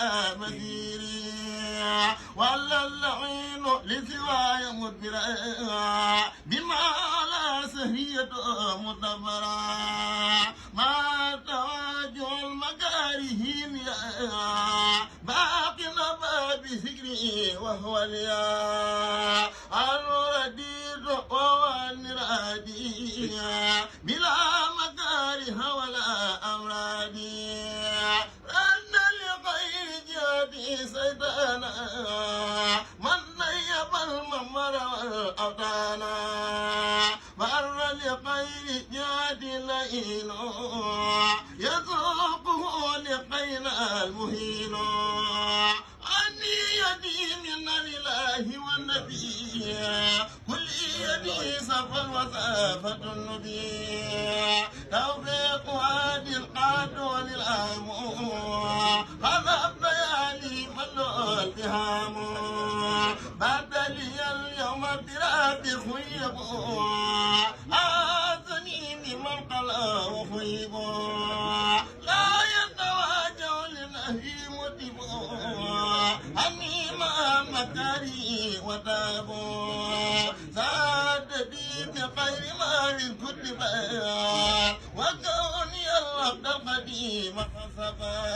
بلا مثير ولا اللعين لسواي مدبرا بما لا سهية مدبرا ما تواجه المكارهين باقي نبى بسكري وهو اليا الرديد وهو الرديد بلا مكاره ولا أمراض أن لغير جادي سيدانا من نيب الممر والأوطانا مر لغير جادي لئين يذوقه لقين المهين أني يدي من الإله والنبي كل يدي صفا وصافة النبي توفيق هادي القادون الأمور هذا بياني من التهام بعد لي اليوم براب خيب آذني ممن قلاه خيب لا يتواجه لنهي متب أني ما مكاري وتاب زاد بي بخير ما من كتب وكوني العبد القديم حسبا